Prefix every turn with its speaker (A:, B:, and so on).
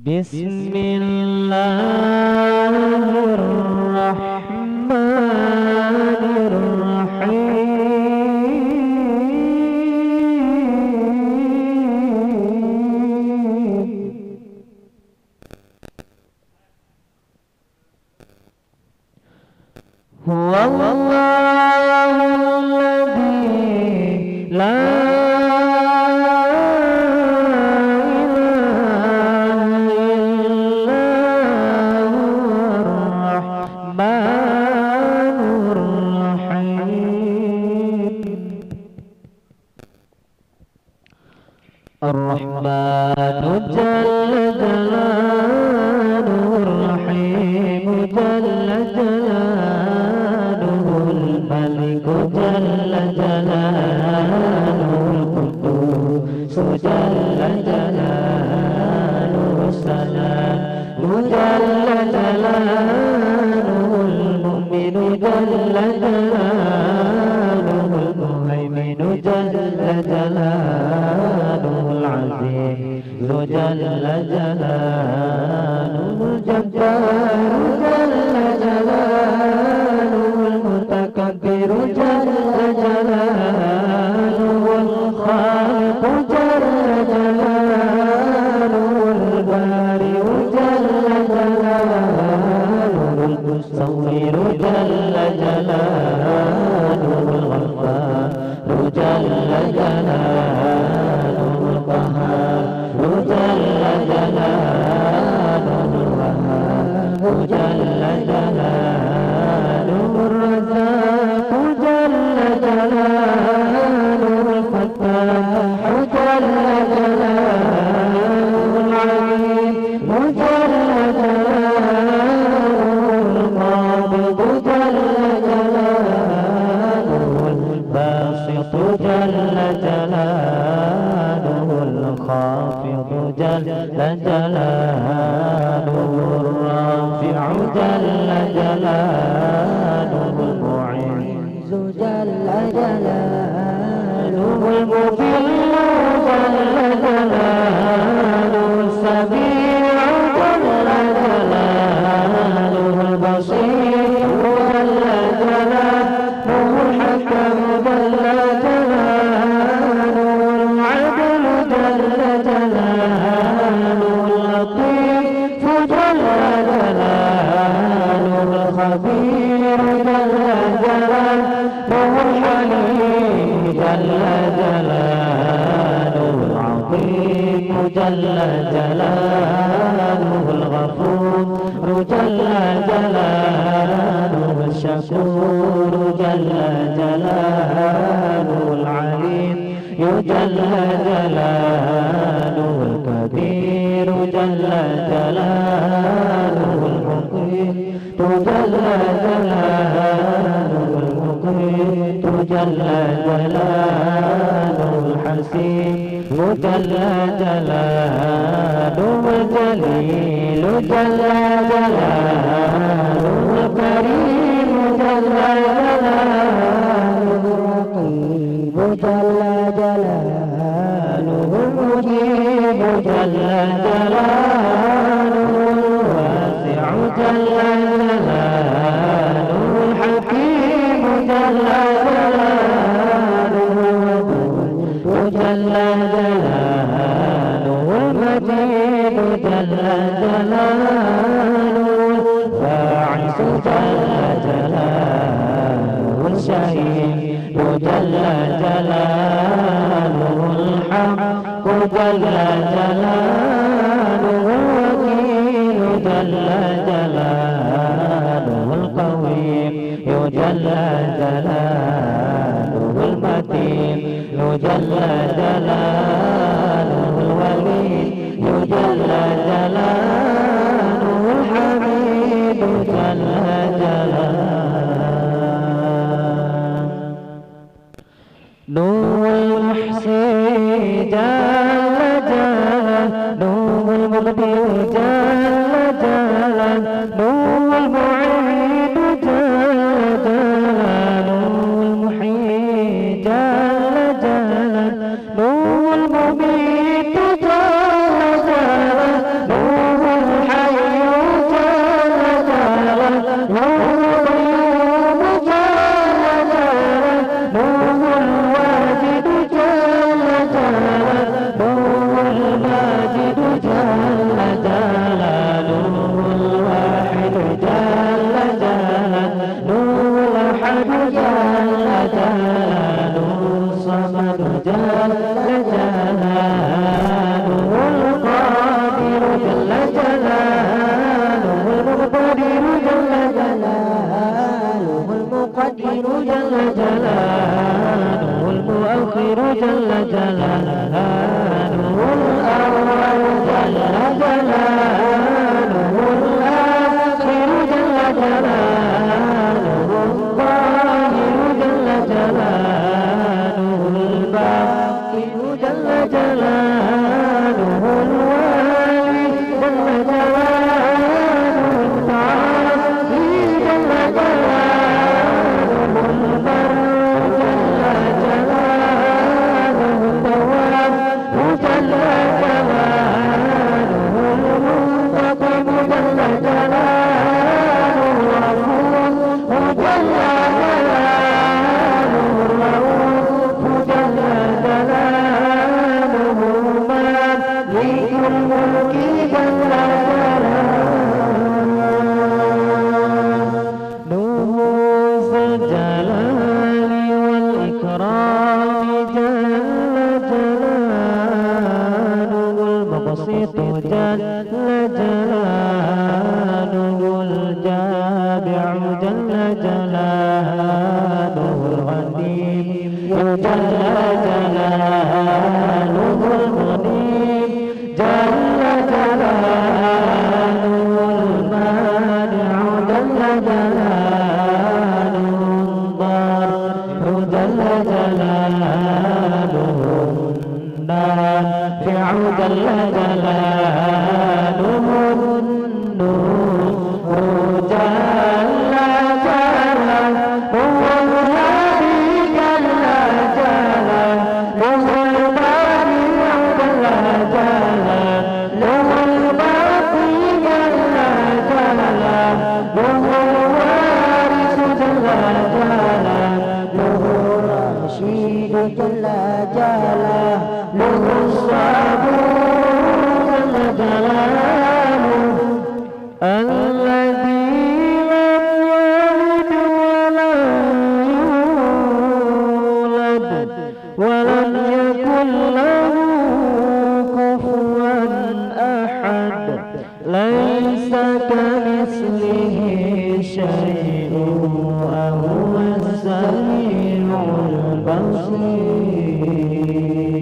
A: بسم الله الرحمن الرحيم. هو الله الذي لا الرحمن جل جلاله الرحيم جل جلاله الملك جل جلاله القدوس جل جلاله السلام جل جلاله المؤمن جل جلاله المهيمن جل جلاله العزيز جل جلاله الجبار جل جلاله المتكبر جل جلاله الخالق جل جلاله البارئ جل جلاله المصور جل جلاله الغفار جل جلاله القهار جل جلاله الوهاب جل جلاله الرزاق جل جلاله الفتاح جل جلاله العليم جل جلاله القابض جل جلاله الباسط جل جلاله الخافض جل جلاله الرافع جل جلاله المعز جل جلاله المذل جل جلاله السميع جل جلاله البصير جل جلاله الحكم جل جلاله العدل جل جلاله اللطيف جل جلاله الخبير جل جلاله الحليم جل جلاله العظيم جل جلاله الغفور جل جلاله الشكور جل جلاله العليم جل جلاله الكبير جل جلاله المقيم جل جلاله المقيم جل جلاله الحسيب جل جلاله الجليل جل جلاله الكريم جل جلاله الرقيب جل جلاله المجيب جل جلاله الواسع جل جلاله الحكيم جل جلاله جل جلاله المجيد جل جلاله الباعث جل جلاله الشهيد جل جلاله الحق جل جلاله الوكيل جل جلاله القويم جل جلاله المتين جل جلاله الولي جل جلاله الحميد جل جلاله نور المحصي جل جلاله نور المبدي جل جلاله نور المعين جل جلاله المحيي جل جلاله نور المميت جل جلاله نور جل جلاله الأول جل جلاله الآخر جل جلاله الظاهر جل جلاله الباطن جل جلاله الوالي جل جلاله العالي جل جلاله البر جل جلاله التواب جل جلاله المنتقم جل جلاله الغفور جل جلاله الرؤوف جل جلاله مالك الملك جل جلاله ذو الجلال والإكرام جل جلاله المبسط جل جلاله الجابع جل جلاله الغني جل جلاله المنيب جل جلاله المانع جل جلاله الضار جل جلاله النافع جل جلاله النور جل جلاله هو الهادي جل جلاله هو الباري جل جلاله هو الباقي جل جلاله هو الوارث جل جلاله له الرشيد جل جلاله له الصبور جل جلاله الذي لم يلد ولم يولد ولم يكن له كفوا أحد ليس كمثله شيء وهو السميع البصير